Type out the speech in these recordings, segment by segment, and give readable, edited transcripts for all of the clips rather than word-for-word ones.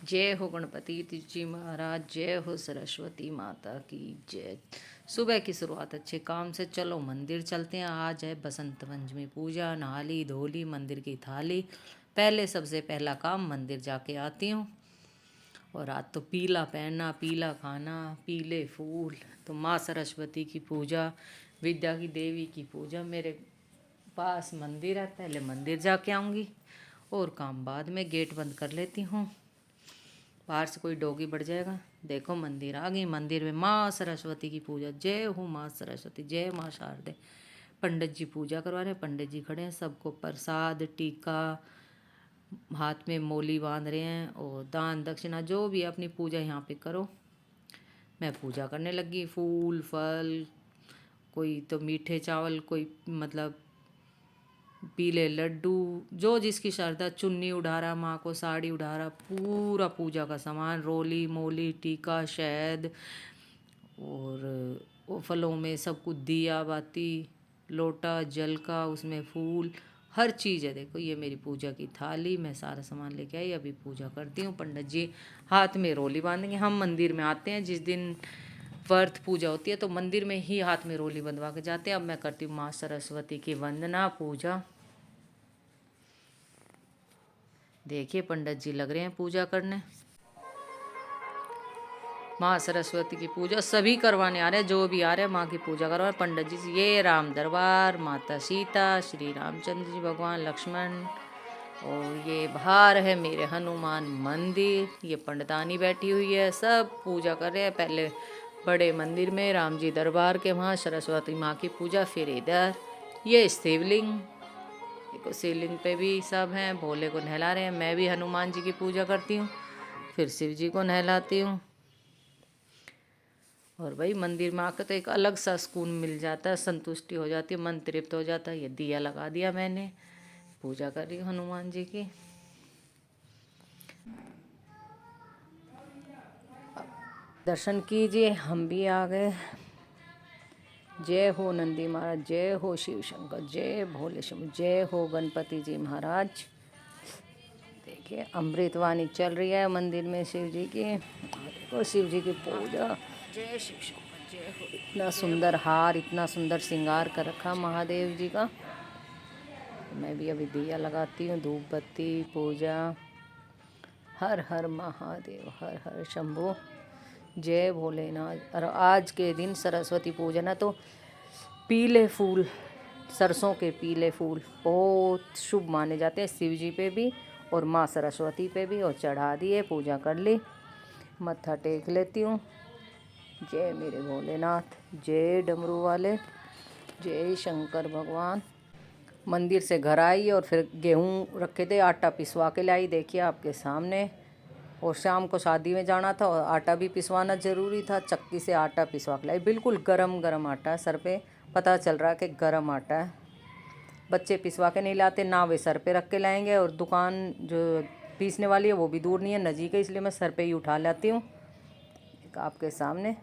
जय हो गणपति जी महाराज, जय हो सरस्वती माता की जय। सुबह की शुरुआत अच्छे काम से, चलो मंदिर चलते हैं। आज है बसंत पंचमी पूजा, नहाली धोली मंदिर की थाली। पहले सबसे पहला काम मंदिर जाके आती हूँ। और आज तो पीला पहनना, पीला खाना, पीले फूल। तो माँ सरस्वती की पूजा, विद्या की देवी की पूजा। मेरे पास मंदिर है, पहले मंदिर जाके आऊँगी और काम बाद में। गेट बंद कर लेती हूँ, बाहर से कोई डोगी बढ़ जाएगा। देखो मंदिर आ गई। मंदिर में माँ सरस्वती की पूजा। जय हो माँ सरस्वती, जय माँ शारदे। पंडित जी पूजा करवा रहे हैं, पंडित जी खड़े हैं। सबको प्रसाद, टीका, हाथ में मोली बांध रहे हैं। और दान दक्षिणा जो भी है अपनी पूजा यहाँ पे करो। मैं पूजा करने लगी। फूल फल, कोई तो मीठे चावल, कोई मतलब पीले लड्डू, जो जिसकी श्रद्धा। चुन्नी उड़ा रहा, माँ को साड़ी उड़ा रहा, पूरा पूजा का सामान, रोली मोली, टीका, शहद और वो फलों में सब कुछ, दिया बाती, लोटा जल का, उसमें फूल, हर चीज़ है। देखो ये मेरी पूजा की थाली, मैं सारा सामान लेके आई। अभी पूजा करती हूँ। पंडित जी हाथ में रोली बांधेंगे। हम मंदिर में आते हैं जिस दिन व्रत पूजा होती है तो मंदिर में ही हाथ में रोली बंधवा के जाते हैं। अब मैं करती हूँ माँ सरस्वती की वंदना पूजा। देखिए पंडित जी लग रहे हैं पूजा करने। माँ सरस्वती की पूजा सभी करवाने आ रहे हैं, जो भी आ रहे हैं माँ की पूजा करवा। पंडित जी, ये राम दरबार, माता सीता, श्री रामचंद्र जी भगवान, लक्ष्मण। और ये बाहर है मेरे हनुमान मंदिर। ये पंडितानी बैठी हुई है, सब पूजा कर रहे हैं। पहले बड़े मंदिर में राम जी दरबार के वहाँ सरस्वती माँ की पूजा, फिर इधर ये शिवलिंग। देखो शिवलिंग पे भी सब हैं, भोले को नहला रहे हैं। मैं भी हनुमान जी की पूजा करती हूँ, फिर शिव जी को नहलाती हूँ। और भाई मंदिर में आकर तो एक अलग सा सुकून मिल जाता है, संतुष्टि हो जाती है, मन तृप्त हो जाता है। ये दिया लगा दिया मैंने, पूजा कर रही हूँ हनुमान जी की। दर्शन कीजिए, हम भी आ गए। जय हो नंदी महाराज, जय हो शिव शंकर, जय भोले शंकर, जय हो गणपति जी महाराज। देखिए अमृतवाणी चल रही है मंदिर में शिव जी की। देखो शिव जी की पूजा। जय शिव शंकर, जय हो। इतना सुंदर हार, इतना सुंदर श्रृंगार कर रखा महादेव जी का। मैं भी अभी दिया लगाती हूँ, धूप बत्ती, पूजा। हर हर महादेव, हर हर शंभो, जय भोलेनाथ। और आज के दिन सरस्वती पूजन है तो पीले फूल, सरसों के पीले फूल बहुत शुभ माने जाते हैं। शिव जी पे भी और माँ सरस्वती पे भी। और चढ़ा दिए, पूजा कर ली, मत्था टेक लेती हूँ। जय मेरे भोलेनाथ, जय डमरू वाले, जय शंकर भगवान। मंदिर से घर आई और फिर गेहूँ रखे थे, आटा पिसवा के लाई। देखिए आपके सामने। और शाम को शादी में जाना था और आटा भी पिसवाना ज़रूरी था। चक्की से आटा पिसवा के लाई, बिल्कुल गरम गरम आटा है। सर पे पता चल रहा है कि गरम आटा है। बच्चे पिसवा के नहीं लाते ना, वे सर पे रख के लाएंगे। और दुकान जो पीसने वाली है वो भी दूर नहीं है, नज़दीक है, इसलिए मैं सर पे ही उठा लाती हूँ। आपके सामने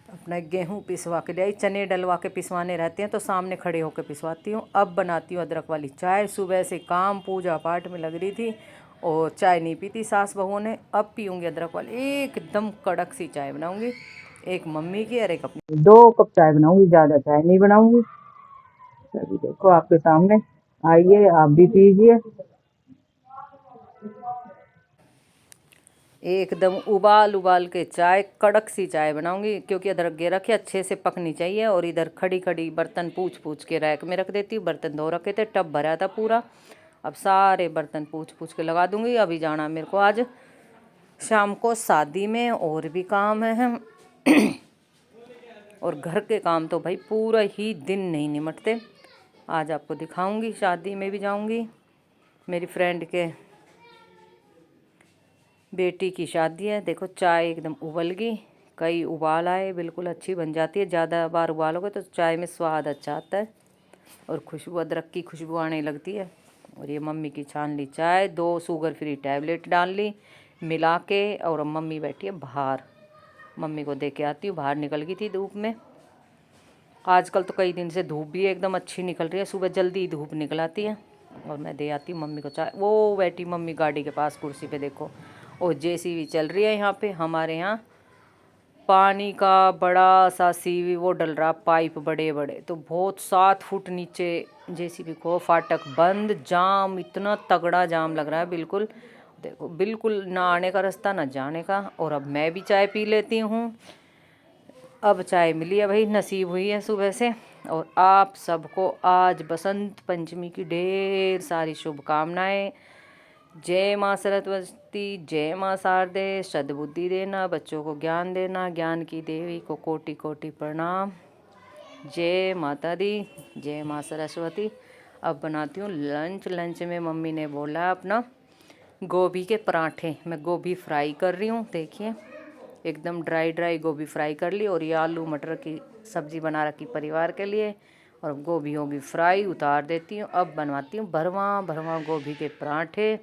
अपना गेहूँ पिसवा के लाई। चने डलवा के पिसवाने रहते हैं तो सामने खड़े होकर पिसवाती हूँ। अब बनाती हूँ अदरक वाली चाय। सुबह से काम पूजा पाठ में लग रही थी और चाय नहीं पीती सास बहुओं ने। अब पीऊँगी अदरक वाली, एकदम कड़क सी चाय बनाऊँगी। एक मम्मी की और एक अपनी, 2 कप चाय बनाऊँगी, ज़्यादा चाय नहीं बनाऊँगी। अभी देखो आपके सामने, आइए आप भी पीजिए। एकदम उबाल उबाल के चाय, कड़क सी चाय बनाऊंगी। क्योंकि अदरक गे रखे, अच्छे से पकनी चाहिए। और इधर खड़ी खड़ी बर्तन पूछ पूछ के रैक में रख देती हूँ। बर्तन धो रखे थे, टब भरा था पूरा। अब सारे बर्तन पूछ पूछ के लगा दूंगी। अभी जाना मेरे को आज शाम को शादी में, और भी काम है। और घर के काम तो भाई पूरा ही दिन नहीं निमटते। आज आपको दिखाऊंगी, शादी में भी जाऊंगी। मेरी फ्रेंड के बेटी की शादी है। देखो चाय एकदम उबल गई, कई उबाल आए, बिल्कुल अच्छी बन जाती है। ज़्यादा बार उबालोगे तो चाय में स्वाद अच्छा आता है और खुशबू, अदरक की खुशबू आने लगती है। और ये मम्मी की छान ली चाय, 2 शुगर फ्री टैबलेट डाल ली मिला के। और अब मम्मी बैठी है बाहर, मम्मी को दे के आती हूँ। बाहर निकल गई थी धूप में। आजकल तो कई दिन से धूप भी एकदम अच्छी निकल रही है, सुबह जल्दी धूप निकल आती है। और मैं दे आती हूँ मम्मी को चाय। वो बैठी मम्मी गाड़ी के पास कुर्सी पे, देखो और जेसीबी चल रही है यहाँ पे हमारे यहाँ। पानी का बड़ा सा सीवी वो डल रहा, पाइप बड़े बड़े, तो बहुत 7 फुट नीचे जेसीबी को। फाटक बंद, जाम, इतना तगड़ा जाम लग रहा है बिल्कुल। देखो बिल्कुल ना आने का रास्ता ना जाने का। और अब मैं भी चाय पी लेती हूँ। अब चाय मिली है भाई, नसीब हुई है सुबह से। और आप सबको आज बसंत पंचमी की ढेर सारी शुभकामनाएं। जय माँ सरस्वती, जय माँ शारदे, सद्बुद्धि देना, बच्चों को ज्ञान देना, ज्ञान की देवी को कोटि कोटि प्रणाम। जय माता दी, जय माँ सरस्वती। अब बनाती हूँ लंच। लंच में मम्मी ने बोला अपना गोभी के पराठे। मैं गोभी फ्राई कर रही हूँ, देखिए एकदम ड्राई ड्राई गोभी फ्राई कर ली। और ये आलू मटर की सब्ज़ी बना रखी परिवार के लिए। और गोभी होगी फ्राई, उतार देती हूँ। अब बनवाती हूँ भरवा भरवा गोभी के पराठे।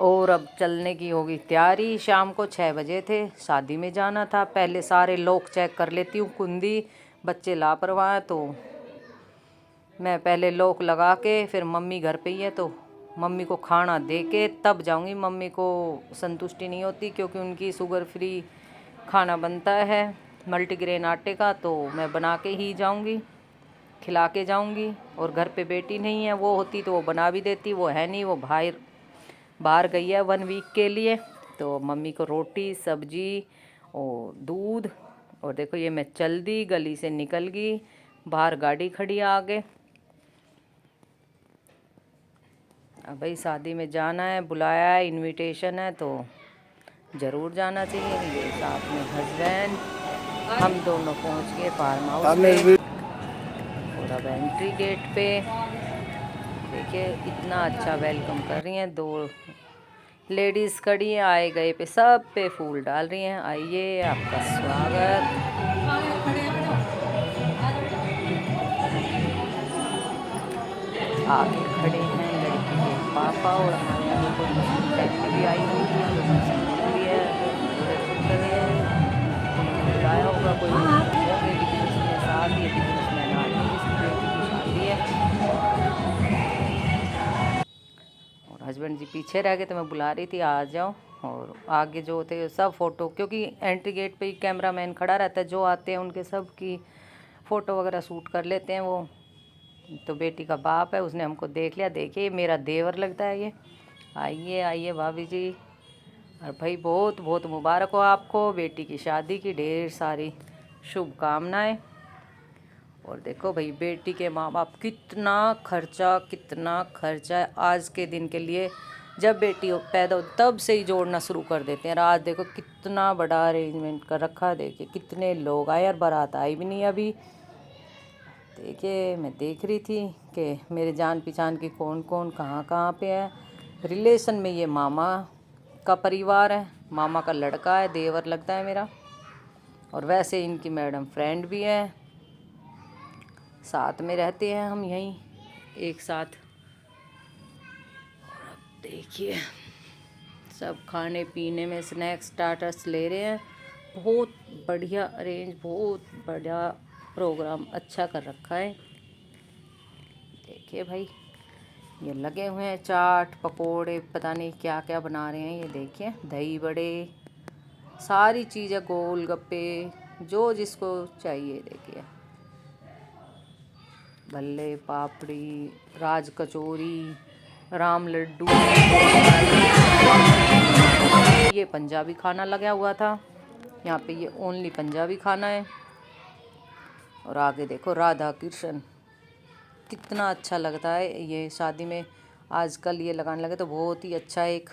और अब चलने की होगी तैयारी। शाम को 6 बजे थे, शादी में जाना था। पहले सारे लॉक चेक कर लेती हूँ, कुंडी। बच्चे लापरवाह हैं तो मैं पहले लॉक लगा के, फिर मम्मी घर पे ही है तो मम्मी को खाना दे के तब जाऊंगी। मम्मी को संतुष्टि नहीं होती क्योंकि उनकी शुगर फ्री खाना बनता है मल्टीग्रेन आटे का, तो मैं बना के ही जाऊंगी, खिला के जाऊंगी। और घर पे बेटी नहीं है, वो होती तो वो बना भी देती, वो है नहीं, वो बाहर गई है 1 वीक के लिए। तो मम्मी को रोटी सब्जी और दूध। और देखो ये मैं चल दी, गली से निकल गई, बाहर गाड़ी खड़ी है आगे। अब भाई शादी में जाना है, बुलाया है, इनविटेशन है तो ज़रूर जाना चाहिए। ये साथ में हस्बैंड, हम दोनों पहुंच गए फार्म हाउस पे। और अब एंट्री गेट पे देखिए इतना अच्छा वेलकम कर रही हैं। 2 लेडीज़ खड़ी हैं, आए गए पे सब पे फूल डाल रही हैं। आइए, आपका स्वागत। आगे खड़े हैं लड़की के पापा। और हमारे यहाँ कोई मुस्लिम फैमिली भी आई हुई थी जो मुसलमान भी है, तो कर रहे हैं। उन्होंने बुलाया होगा, कोई होंगे बिजनेस में साथ, ये बिजनेस मैन आदमी जिसकी बेटी की शादी है। और हस्बैंड जी पीछे रह गए तो मैं बुला रही थी आ जाओ। और आगे जो थे सब फ़ोटो, क्योंकि एंट्री गेट पे ही कैमरा मैन खड़ा रहता है, जो आते हैं उनके सब की फ़ोटो वगैरह शूट कर लेते हैं वो। तो बेटी का बाप है, उसने हमको देख लिया। देखिए मेरा देवर लगता है ये। आइए आइए भाभी जी। और भाई बहुत बहुत मुबारक हो आपको बेटी की शादी की, ढेर सारी शुभकामनाएं। और देखो भाई बेटी के माँ बाप कितना खर्चा है आज के दिन के लिए। जब बेटी पैदा हो तब से ही जोड़ना शुरू कर देते हैं। और आज देखो कितना बड़ा अरेंजमेंट कर रखा है, देखिए कितने लोग आए। और बारात आई भी नहीं अभी। देखिए मैं देख रही थी कि मेरे जान पहचान की कौन कौन कहाँ कहाँ पे है। रिलेशन में ये मामा का परिवार है, मामा का लड़का है, देवर लगता है मेरा। और वैसे इनकी मैडम फ्रेंड भी है, साथ में रहते हैं हम यहीं एक साथ। देखिए सब खाने पीने में स्नैक्स स्टार्टर्स ले रहे हैं। बहुत बढ़िया अरेंज, बहुत बढ़िया प्रोग्राम अच्छा कर रखा है। देखिए भाई ये लगे हुए हैं चाट पकोड़े, पता नहीं क्या क्या बना रहे हैं। ये देखिए दही बड़े, सारी चीज़ें, गोलगप्पे, जो जिसको चाहिए। देखिए भल्ले पापड़ी, राज कचौरी, राम लड्डू। ये पंजाबी खाना लगा हुआ था यहाँ पे, ये ओनली पंजाबी खाना है। और आगे देखो राधा कृष्ण, कितना अच्छा लगता है ये शादी में। आजकल ये लगाने लगे तो बहुत ही अच्छा, एक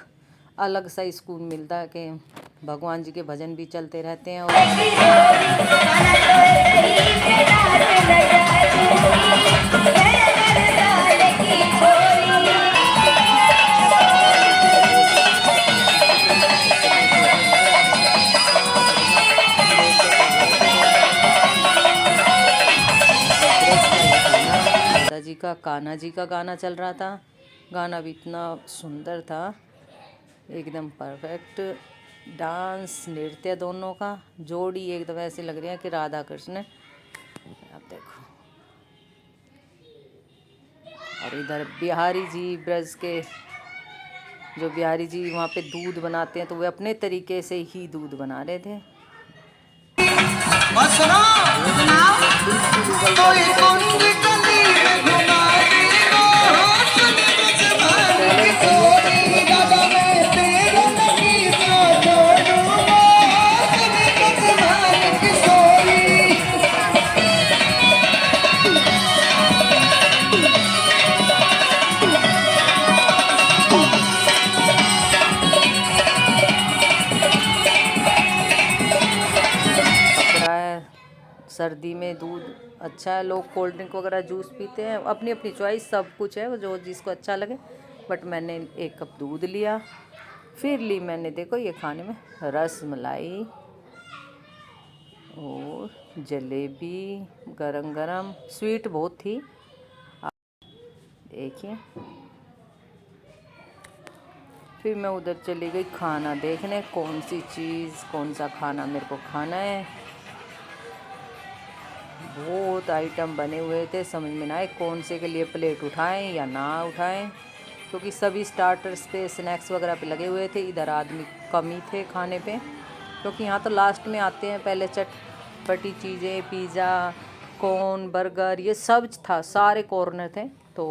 अलग सा सुकून मिलता है कि भगवान जी के भजन भी चलते रहते हैं। और दादा जी का, कान्हा जी का गाना चल रहा था। गाना भी इतना सुंदर था, एकदम परफेक्ट। डांस नृत्य दोनों का जोड़ी एकदम ऐसे लग रही है कि राधा कृष्ण। अब देखो और इधर बिहारी जी ब्रज के जो बिहारी जी वहाँ पे दूध बनाते हैं तो वे अपने तरीके से ही दूध बना रहे थे। सर्दी में दूध अच्छा है, लोग कोल्ड ड्रिंक वगैरह जूस पीते हैं, अपनी अपनी चॉइस, सब कुछ है जो जिसको अच्छा लगे। बट मैंने 1 कप दूध लिया, फिर ली मैंने देखो ये खाने में रस मलाई और जलेबी गरम गरम, स्वीट बहुत थी देखिए। फिर मैं उधर चली गई खाना देखने, कौन सी चीज़ कौन सा खाना मेरे को खाना है। बहुत आइटम बने हुए थे, समझ में ना आए कौन से के लिए प्लेट उठाएं या ना उठाएं, क्योंकि सभी स्टार्टर्स पे स्नैक्स वगैरह पे लगे हुए थे। इधर आदमी कम ही थे खाने पे, क्योंकि यहाँ तो लास्ट में आते हैं, पहले चटपटी चीज़ें, पिज़्ज़ा कॉर्न बर्गर ये सब था, सारे कॉर्नर थे। तो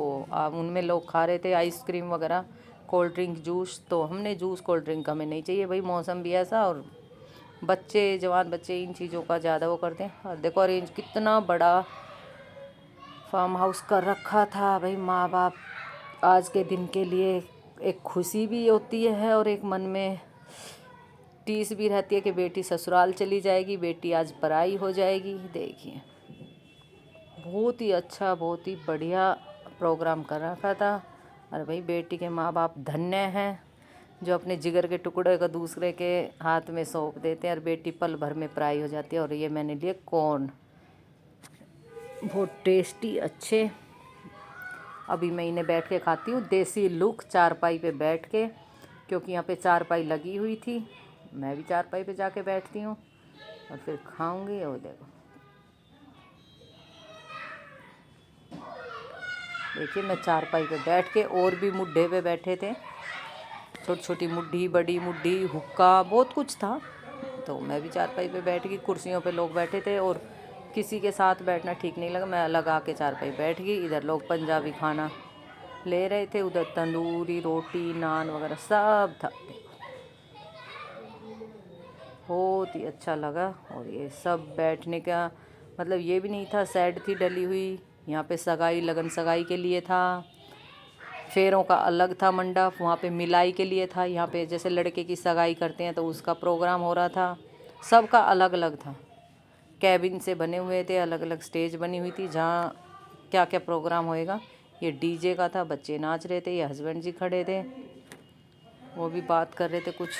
उनमें लोग खा रहे थे आइसक्रीम वगैरह, कोल्ड ड्रिंक जूस। तो हमने जूस कोल्ड ड्रिंक हमें नहीं चाहिए भाई, मौसम भी ऐसा, और बच्चे जवान बच्चे इन चीज़ों का ज़्यादा वो करते हैं। और देखो अरेंज कितना बड़ा फार्म हाउस कर रखा था भाई। माँ बाप आज के दिन के लिए एक खुशी भी होती है और एक मन में टीस भी रहती है कि बेटी ससुराल चली जाएगी, बेटी आज पराई हो जाएगी। देखिए बहुत ही अच्छा बहुत ही बढ़िया प्रोग्राम कर रखा था। और भाई बेटी के माँ बाप धन्य हैं जो अपने जिगर के टुकड़े को दूसरे के हाथ में सौंप देते हैं और बेटी पल भर में पराई हो जाती है। और ये मैंने लिए कॉर्न, बहुत टेस्टी अच्छे। अभी मैं इन्हें बैठ के खाती हूँ, देसी लुक चारपाई पे बैठ के, क्योंकि यहाँ पे चारपाई लगी हुई थी। मैं भी चारपाई पे जाके बैठती हूँ और फिर खाऊंगी। और देखिए मैं चारपाई पे बैठ के, और भी मुड्ढे पे बैठे थे, छोटी छोटी मुड्ढी बड़ी मुड्ढी हुक्का बहुत कुछ था। तो मैं भी चारपाई पे बैठ गई, कुर्सियों पे लोग बैठे थे और किसी के साथ बैठना ठीक नहीं लगा, मैं अलग आके चारपाई बैठ गई। इधर लोग पंजाबी खाना ले रहे थे, उधर तंदूरी रोटी नान वगैरह सब था। बहुत ही अच्छा लगा। और ये सब बैठने का मतलब ये भी नहीं था सैड थी डली हुई, यहाँ पे सगाई लगन सगाई के लिए था, फेरों का अलग था मंडप, वहाँ पे मिलाई के लिए था, यहाँ पे जैसे लड़के की सगाई करते हैं तो उसका प्रोग्राम हो रहा था, सबका अलग अलग था। कैबिन से बने हुए थे, अलग अलग स्टेज बनी हुई थी जहाँ क्या क्या प्रोग्राम होएगा। ये डीजे का था, बच्चे नाच रहे थे, ये हस्बैंड जी खड़े थे, वो भी बात कर रहे थे कुछ।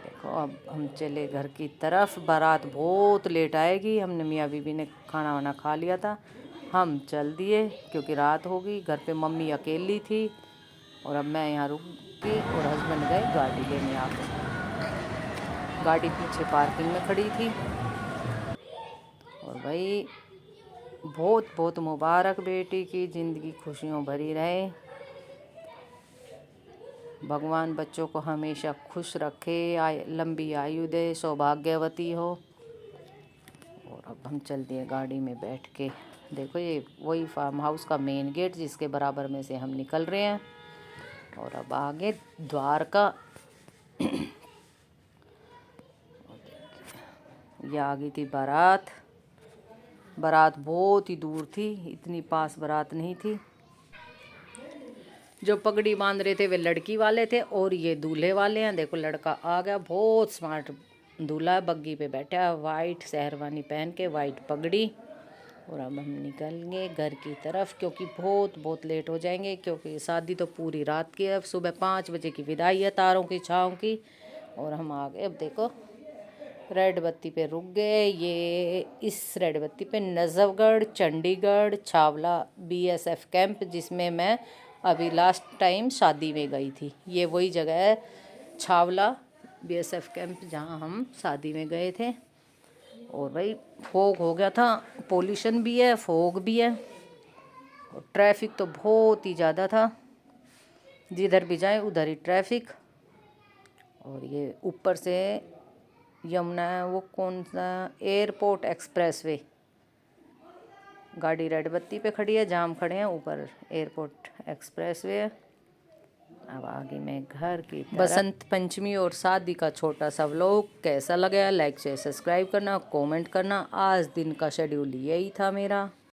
देखो अब हम चले घर की तरफ, बारात बहुत लेट आएगी, हमने मियाँ बीबी ने खाना वाना खा लिया था, हम चल दिए क्योंकि रात हो गई। घर पे मम्मी अकेली थी और अब मैं यहाँ रुक गई और हस्बैंड गए गाड़ी लेने। आ गए, गाड़ी पीछे पार्किंग में खड़ी थी। और भाई बहुत बहुत मुबारक, बेटी की ज़िंदगी खुशियों भरी रहे, भगवान बच्चों को हमेशा खुश रखे, लंबी आयु दे, सौभाग्यवती हो। और अब हम चल दिए गाड़ी में बैठ के। देखो ये वही फार्म हाउस का मेन गेट जिसके बराबर में से हम निकल रहे हैं। और अब आगे द्वारका। ये आ गई थी बारात, बारात बहुत ही दूर थी, इतनी पास बारात नहीं थी। जो पगड़ी बांध रहे थे वे लड़की वाले थे और ये दूल्हे वाले हैं। देखो लड़का आ गया, बहुत स्मार्ट दूल्हा, बग्गी पे बैठा है, वाइट शेरवानी पहन के, वाइट पगड़ी। और अब हम निकल गए घर की तरफ क्योंकि बहुत बहुत लेट हो जाएंगे, क्योंकि शादी तो पूरी रात की है। अब सुबह 5 बजे की विदाई है तारों की छाँव की। और हम आ गए, अब देखो रेड बत्ती पे रुक गए। ये इस रेड बत्ती पे नजफगढ़ चंडीगढ़ छावला बीएसएफ कैंप, जिसमें मैं अभी लास्ट टाइम शादी में गई थी, ये वही जगह है छावला बीएसएफ कैंप जहाँ हम शादी में गए थे। और भाई फॉग हो गया था, पोल्यूशन भी है, फॉग भी है और ट्रैफिक तो बहुत ही ज़्यादा था। जिधर भी जाए उधर ही ट्रैफिक। और ये ऊपर से यमुना है, वो कौन सा एयरपोर्ट एक्सप्रेसवे, गाड़ी रेड बत्ती पे खड़ी है, जाम खड़े हैं, ऊपर एयरपोर्ट एक्सप्रेसवे है। अब आगे मैं घर की तरफ। बसंत पंचमी और शादी का छोटा सा व्लॉग कैसा लगा, लाइक शेयर सब्सक्राइब करना, कमेंट करना। आज दिन का शेड्यूल यही था मेरा।